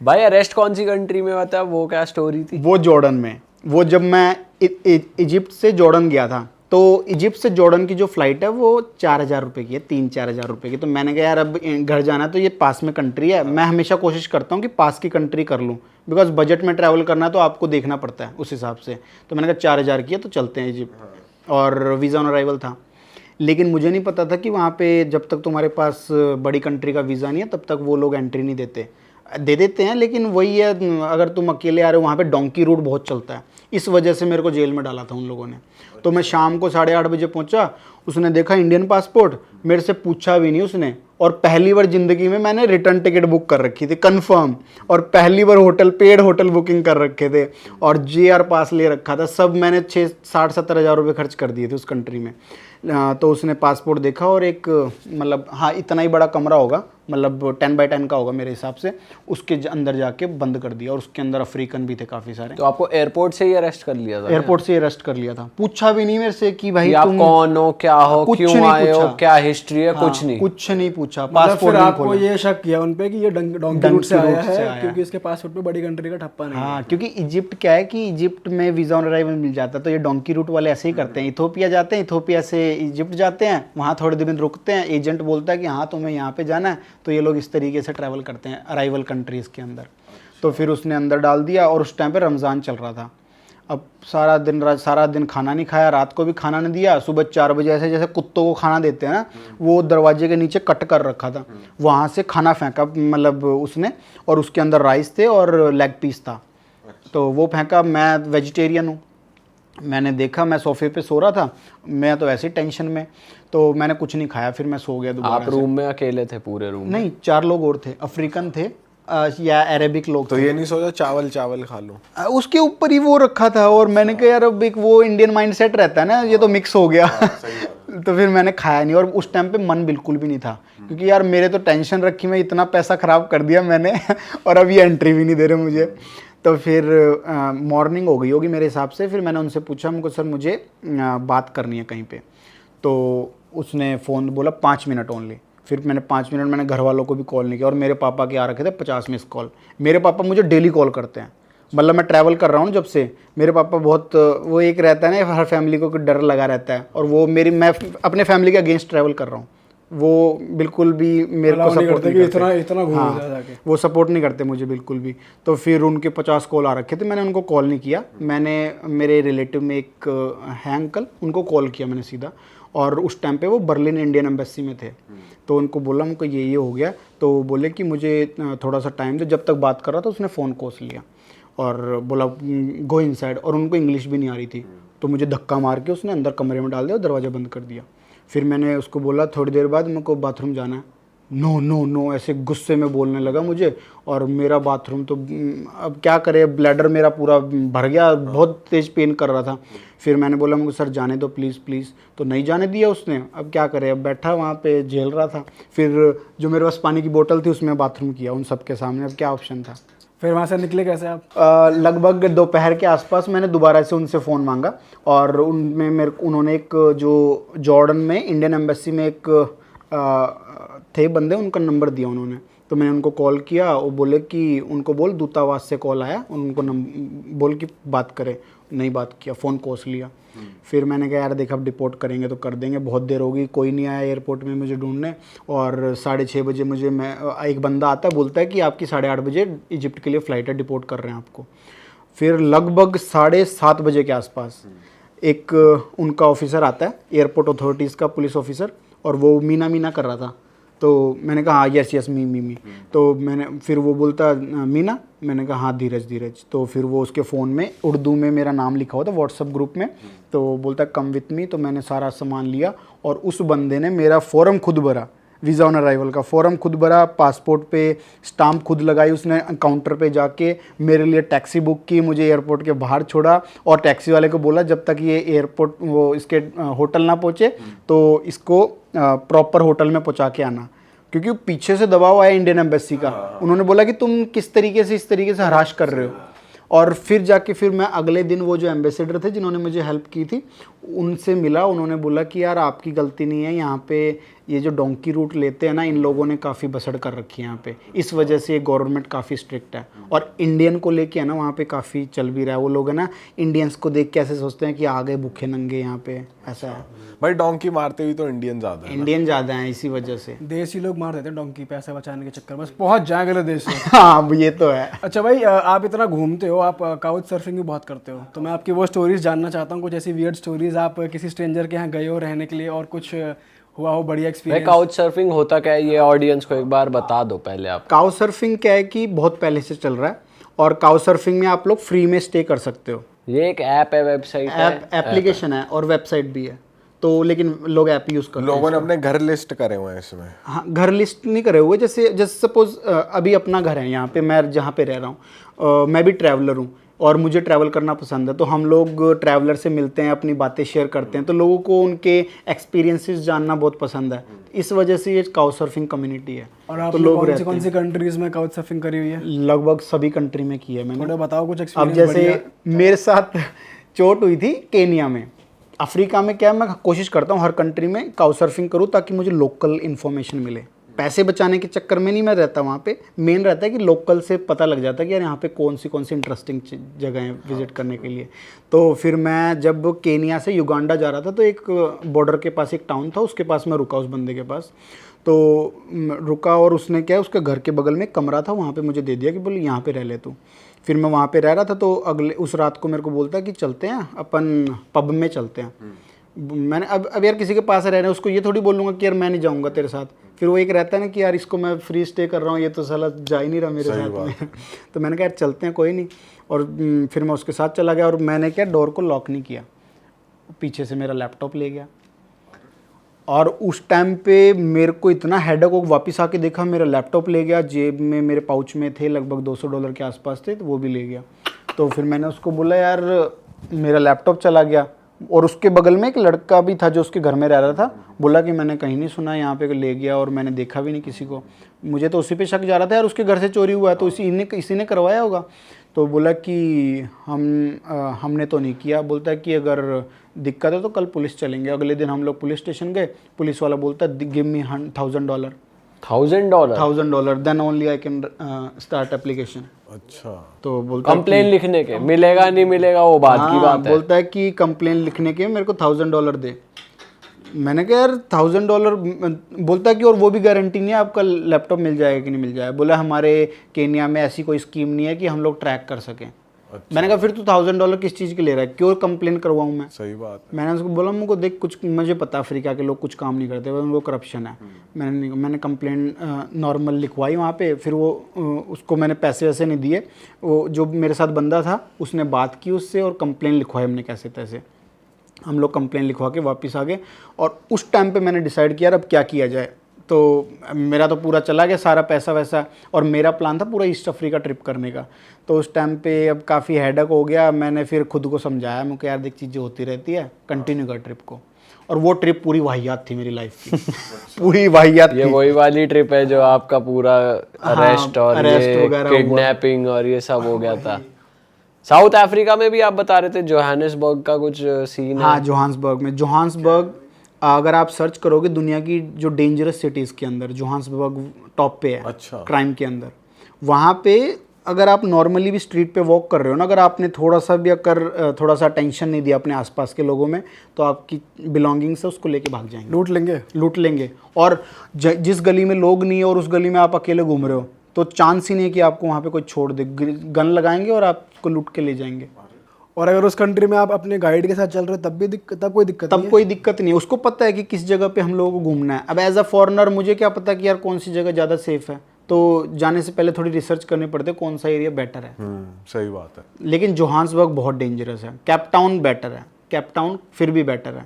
भाई अरेस्ट कौन सी कंट्री में हुआ था, वो क्या स्टोरी थी? वो जॉर्डन में। वो जब मैं इजिप्ट से जॉर्डन गया था, तो इजिप्ट से जॉर्डन की जो फ्लाइट है वो 4,000 रुपये की है, 3-4 हज़ार रुपये की। तो मैंने कहा यार अब घर जाना है तो ये पास में कंट्री है, मैं हमेशा कोशिश करता हूँ कि पास की कंट्री कर लूँ, बिकॉज बजट में ट्रैवल करना तो आपको देखना पड़ता है उस हिसाब से। तो मैंने कहा 4,000 की है तो चलते हैं इजिप्ट, और वीज़ा ऑन अराइवल था। लेकिन मुझे नहीं पता था कि वहाँ पे जब तक तुम्हारे पास बड़ी कंट्री का वीज़ा नहीं है तब तक वो लोग एंट्री नहीं देते। दे देते हैं लेकिन वही है, अगर तुम अकेले आ रहे हो वहाँ पे डोंकी रूट बहुत चलता है, इस वजह से मेरे को जेल में डाला था उन लोगों ने। तो मैं शाम को 8:30 बजे पहुँचा, उसने देखा इंडियन पासपोर्ट, मेरे से पूछा भी नहीं उसने, और पहली बार ज़िंदगी में मैंने रिटर्न टिकट बुक कर रखी थी कंफर्म, और पहली बार पेड होटल बुकिंग कर रखे थे, और JR पास ले रखा था। सब मैंने 60-70 हज़ार रुपये खर्च कर दिए थे उस कंट्री में। तो उसने पासपोर्ट देखा और एक मतलब हाँ इतना ही बड़ा कमरा होगा, मतलब 10x10 का होगा मेरे हिसाब से, उसके अंदर जाके बंद कर दिया, और उसके अंदर अफ्रीकन भी थे काफ़ी सारे। तो आपको एयरपोर्ट से ही अरेस्ट कर लिया था? एयरपोर्ट से अरेस्ट कर लिया था, पूछा भी नहीं मेरे से कि भाई आप कौन हो, क्या हो, क्यों आए हो, क्या हिस्ट्री है, कुछ नहीं पूछा। पासपोर्ट आपको ये शक किया उनपे कि ये डोंकी रूट से आया है, क्योंकि इसके पासपोर्ट पे बड़ी कंट्री का ठप्पा नहीं है। हाँ, क्योंकि इजिप्ट क्या है कि इजिप्ट में वीज़ा ऑन अराइवल मिल जाता है, तो ये डोंकी रूट वाले ऐसे ही करते हैं। इथोपिया जाते हैं, इथोपिया से इजिप्ट जाते हैं, वहाँ थोड़े दिन रुकते हैं, एजेंट बोलता है कि हाँ तुम्हें यहाँ पे जाना है, तो ये लोग इस तरीके से ट्रैवल करते हैं अराइवल कंट्रीज़ के अंदर। तो फिर उसने अंदर डाल दिया, और उस टाइम पे रमज़ान चल रहा था। अब सारा दिन खाना नहीं खाया, रात को भी खाना नहीं दिया। सुबह 4 बजे ऐसे जैसे कुत्तों को खाना देते हैं ना, वो दरवाजे के नीचे कट कर रखा था, वहाँ से खाना फेंका मतलब उसने, और उसके अंदर राइस थे और लेग पीस था, तो वो फेंका। मैं वेजिटेरियन हूँ, मैंने देखा, मैं सोफे पे सो रहा था, मैं तो ऐसे टेंशन में, तो मैंने कुछ नहीं खाया, फिर मैं सो गया दोबारा। आप रूम में अकेले थे? पूरे रूम नहीं, 4 लोग और थे, अफ्रीकन थे या अरेबिक लोग। तो ये नहीं सोचा चावल खा लूं? उसके ऊपर ही वो रखा था, और मैंने कहा यार अब एक वो इंडियन माइंडसेट रहता है ना, ये तो मिक्स हो गया। तो फिर मैंने खाया नहीं, और उस टाइम पे मन बिल्कुल भी नहीं था, क्योंकि यार मेरे तो टेंशन रखी, मैं इतना पैसा ख़राब कर दिया मैंने और अब ये एंट्री भी नहीं दे रहे मुझे। तो फिर मॉर्निंग हो गई होगी मेरे हिसाब से, फिर मैंने उनसे पूछा, हमको सर मुझे बात करनी है कहीं पे। तो उसने फ़ोन बोला 5 मिनट ओनली। फिर मैंने 5 मिनट, मैंने घर वालों को भी कॉल नहीं किया, और मेरे पापा के आ रखे थे 50 मिस कॉल। मेरे पापा मुझे डेली कॉल करते हैं, मतलब मैं ट्रैवल कर रहा हूँ जब से, मेरे पापा बहुत, वो एक रहता है ना हर फैमिली को डर लगा रहता है, और वो मैं अपने फैमिली के अगेंस्ट ट्रैवल कर रहा हूँ, वो बिल्कुल भी मेरे को सपोर्ट नहीं करते। इतना घूम हाँ, वो सपोर्ट नहीं करते मुझे बिल्कुल भी। तो फिर उनके 50 कॉल आ रखे थे, मैंने उनको कॉल नहीं किया। मैंने मेरे रिलेटिव में एक है अंकल, उनको कॉल किया मैंने सीधा, और उस टाइम पे वो बर्लिन इंडियन एम्बेसी में थे। तो उनको बोला हमको ये हो गया, तो बोले कि मुझे थोड़ा सा टाइम दे। जब तक बात कर रहा था उसने फ़ोन कोस लिया और बोला गो इनसाइड, और उनको इंग्लिश भी नहीं आ रही थी, तो मुझे धक्का मार के उसने अंदर कमरे में डाल दिया और दरवाज़ा बंद कर दिया। फिर मैंने उसको बोला थोड़ी देर बाद मेरे को बाथरूम जाना है, नो नो नो ऐसे गुस्से में बोलने लगा मुझे, और मेरा बाथरूम तो अब क्या करे, ब्लैडर मेरा पूरा भर गया, बहुत तेज़ पेन कर रहा था। फिर मैंने बोला मुझे सर जाने दो प्लीज़ प्लीज़, तो नहीं जाने दिया उसने। अब क्या करे, अब बैठा वहाँ पे झेल रहा था। फिर जो मेरे पास पानी की बोतल थी उसमें बाथरूम किया उन सब के सामने, अब क्या ऑप्शन था। फिर वहाँ से निकले कैसे आप? लगभग दोपहर के आसपास मैंने दोबारा से उनसे फ़ोन मांगा, और उनमें उन्होंने एक जो जॉर्डन में इंडियन एम्बेसी में एक थे बंदे, उनका नंबर दिया उन्होंने। तो मैंने उनको कॉल किया, वो बोले कि उनको बोल दूतावास से कॉल आया, उनको बोल कि बात करें। नहीं बात किया, फ़ोन कोस लिया। फिर मैंने कहा यार देख अब डिपोर्ट करेंगे तो कर देंगे, बहुत देर होगी, कोई नहीं आया एयरपोर्ट में मुझे ढूंढने। और 6:30 बजे मुझे एक बंदा आता है, बोलता है कि आपकी 8:30 बजे इजिप्ट के लिए फ़्लाइट है, डिपोर्ट कर रहे हैं आपको। फिर लगभग 7:30 बजे के आसपास एक उनका ऑफिसर आता है, एयरपोर्ट अथॉरिटीज़ का पुलिस ऑफिसर, और वो मीना कर रहा था। तो मैंने कहा हाँ यस मी। तो मैंने फिर वो बोलता मीना, मैंने कहा हाँ धीरज। तो फिर वो उसके फ़ोन में उर्दू में मेरा नाम लिखा हुआ था व्हाट्सएप ग्रुप में, तो बोलता कम विथ मी। तो मैंने सारा सामान लिया, और उस बंदे ने मेरा फॉर्म खुद भरा, वीज़ा ऑन अराइवल का फॉर्म खुद भरा, पासपोर्ट पे स्टाम्प खुद लगाई उसने, काउंटर पे जाके मेरे लिए टैक्सी बुक की, मुझे एयरपोर्ट के बाहर छोड़ा, और टैक्सी वाले को बोला जब तक ये एयरपोर्ट वो इसके होटल ना पहुँचे तो इसको प्रॉपर होटल में पहुँचा के आना, क्योंकि पीछे से दबाव आया इंडियन एम्बेसी का। उन्होंने बोला कि तुम किस तरीके से इस तरीके से हराश कर रहे हो। और फिर मैं अगले दिन वो जो एम्बेसडर थे जिन्होंने मुझे हेल्प की थी उनसे मिला, उन्होंने बोला कि यार आपकी गलती नहीं है, यहाँ पे ये जो डोंकी रूट लेते हैं ना, इन लोगों ने काफ़ी बसड़ कर रखी है यहाँ पे। इस वजह से गवर्नमेंट काफ़ी स्ट्रिक्ट है। और इंडियन को लेके है ना वहाँ पे काफ़ी चल भी रहा है। वो लोग है ना इंडियंस को देख के ऐसे सोचते हैं कि आ गए भूखे नंगे यहाँ पे, ऐसा है। भाई डोंकी मारते हुए तो इंडियन ज़्यादा है। इंडियन ज़्यादा हैं इसी वजह से। देसी लोग मार देते हैं डोंकी पैसा बचाने के चक्कर, बस पहुंच जाए गलत देश से। हाँ ये तो है। अच्छा भाई, आप इतना घूमते हो, आप काउच सर्फिंग भी बहुत करते हो, तो मैं आपकी वो स्टोरीज जानना चाहता हूँ, कुछ ऐसी वियर्ड स्टोरीज। आप किसी स्ट्रेंजर के यहाँ गए हो रहने के लिए और कुछ हुआ हो बढ़िया भाई एक्सपीरियंस? काउच सर्फिंग होता क्या है, ये ऑडियंस को एक बार बता दो पहले आप। काउ सर्फिंग क्या है कि बहुत पहले से चल रहा है, और काउ सर्फिंग में आप लोग फ्री में स्टे कर सकते हो। ये एक ऐप है, वेबसाइट है, एप्लीकेशन है और वेबसाइट भी है, तो लेकिन लोग ऐप यूज़ करते हैं। लोगों ने अपने घर लिस्ट करे हुए हैं इसमें। हाँ, घर लिस्ट नहीं करे हुए। जैसे सपोज अभी अपना घर है यहाँ पे, मैं जहाँ पे रह रहा हूँ, मैं भी ट्रैवलर हूँ और मुझे ट्रैवल करना पसंद है, तो हम लोग ट्रैवलर से मिलते हैं, अपनी बातें शेयर करते हैं, तो लोगों को उनके एक्सपीरियंसेस जानना बहुत पसंद है। इस वजह से ये काउच सर्फिंग कम्युनिटी है। और तो आपने लोग कौन सी कंट्रीज में काउच सर्फिंग करी हुई है? लगभग सभी कंट्री में की है मैंने। थोड़ा बताओ कुछ अब एक्सपीरियंस। जैसे मेरे साथ चोट हुई थी केनिया में। अफ्रीका में क्या है, मैं कोशिश करता हूँ हर कंट्री में काउ सर्फिंग करूँ ताकि मुझे लोकल इन्फॉर्मेशन मिले। पैसे बचाने के चक्कर में नहीं मैं रहता वहाँ पे, मेन रहता है कि लोकल से पता लग जाता है कि यार यहाँ पे कौन सी इंटरेस्टिंग जगह है विजिट करने के लिए। तो फिर मैं जब केनिया से युगांडा जा रहा था, तो एक बॉर्डर के पास एक टाउन था, उसके पास मैं रुका, उस बंदे के पास तो रुका, और उसने क्या है, उसके घर के बगल में एक कमरा था, वहाँ पे मुझे दे दिया कि बोले यहाँ पे रह ले तू। फिर मैं वहाँ पे रह रहा था, तो उस रात को मेरे को बोलता है कि चलते हैं अपन पब में चलते हैं। मैंने अब यार किसी के पास रह रहे हैं, उसको ये थोड़ी बोलूँगा कि यार मैं नहीं जाऊँगा तेरे साथ। फिर वो एक रहता है ना कि यार इसको मैं फ्री स्टे कर रहा हूँ, ये तो साला जा ही नहीं रहा मेरे साथ में। तो मैंने कहा यार चलते हैं, कोई नहीं। और फिर मैं उसके साथ चला गया, और मैंने क्या डोर को लॉक नहीं किया, पीछे से मेरा लैपटॉप ले गया। और उस टाइम पे मेरे को इतना हेडेक हो, वापस आके देखा मेरा लैपटॉप ले गया, जेब में मेरे पाउच में थे लगभग $200 के आसपास थे, तो वो भी ले गया। तो फिर मैंने उसको बोला यार मेरा लैपटॉप चला गया। और उसके बगल में एक लड़का भी था जो उसके घर में रह रहा था, बोला कि मैंने कहीं नहीं सुना यहाँ पे ले गया, और मैंने देखा भी नहीं किसी को। मुझे तो उसी पे शक जा रहा था यार, उसके घर से चोरी हुआ है तो इसी ने करवाया होगा। तो बोला कि हमने तो नहीं किया। बोलता है कि अगर दिक्कत है तो कल पुलिस चलेंगे। अगले दिन हम लोग पुलिस स्टेशन गए, पुलिस वाला बोलता है give me $1,000 $1,000 then only I can start application. अच्छा, तो बोलता कंप्लेन लिखने के, मिलेगा नहीं मिलेगा वो बात की बात है। बोलता है कि कंप्लेन लिखने के मेरे को $1,000 दे। मैंने कहा यार $1,000, बोलता है कि और वो भी गारंटी नहीं है आपका लैपटॉप मिल जाएगा कि नहीं मिल जाएगा। बोला हमारे केनिया में ऐसी कोई स्कीम नहीं है कि हम लोग ट्रैक कर सकें। अच्छा। मैंने कहा फिर तू $1,000 किस चीज़ के ले रहा है, क्यों कंप्लेन करवाऊँ मैं? सही बात है। मैंने उसको बोला मुझको देख, कुछ मुझे पता अफ्रीका के लोग कुछ काम नहीं करते, उनको करप्शन है। मैंने कंप्लेन नॉर्मल लिखवाई वहाँ पे। फिर वो उसको मैंने पैसे वैसे नहीं दिए, वो जो मेरे साथ बंदा था उसने बात की उससे और कंप्लेन लिखवाई हमने कैसे तैसे। हम लोग कंप्लेन लिखवा के वापस आ गए। और उस टाइम पे मैंने डिसाइड किया अब क्या किया जाए। तो मेरा तो पूरा चला गया सारा पैसा वैसा, और मेरा प्लान था पूरा ईस्ट अफ्रीका ट्रिप करने का। तो उस टाइम पे अब काफ़ी हेडेक हो गया। मैंने फिर खुद को समझाया, मुझे यार देख चीज़ें होती रहती है, कंटिन्यू कर ट्रिप को। और वो ट्रिप पूरी वाहियात थी मेरी लाइफ की। पूरी वाहियात ये थी। वही वाली ट्रिप है जो आपका पूरा अरेस्ट और arrest ये वगैरह हुआ। किडनैपिंग और ये सब हो गया था। साउथ अफ्रीका में भी आप बता रहे थे जोहानिसबर्ग का कुछ सीन है। हाँ, जोहान्सबर्ग में। जोहान्सबर्ग अगर आप सर्च करोगे दुनिया की जो डेंजरस सिटीज़ के अंदर, जोहान्सबर्ग टॉप पे है। अच्छा। क्राइम के अंदर। वहाँ पे अगर आप नॉर्मली भी स्ट्रीट पे वॉक कर रहे हो ना, अगर आपने थोड़ा सा टेंशन नहीं दिया अपने आसपास के लोगों में, तो आपकी बिलोंगिंग्स है उसको लेके भाग जाएंगे, लूट लेंगे। और जिस गली में लोग नहीं है और उस गली में आप अकेले घूम रहे हो, तो चांस ही नहीं है कि आपको वहाँ पे कोई छोड़ दे। गन लगाएंगे और आपको लूट के ले जाएंगे। और अगर उस कंट्री में आप अपने गाइड के साथ चल रहे हो तब कोई दिक्कत नहीं है। उसको पता है कि किस जगह पे हम लोगों को घूमना है। अब एज अ फॉरेनर मुझे क्या पता कि यार कौन सी जगह ज़्यादा सेफ है, तो जाने से पहले थोड़ी रिसर्च करनी पड़ती है कौन सा एरिया बेटर है। सही बात है। लेकिन जोहान्सबर्ग बहुत डेंजरस है। कैप टाउन बेटर है, कैप टाउन फिर भी बेटर है।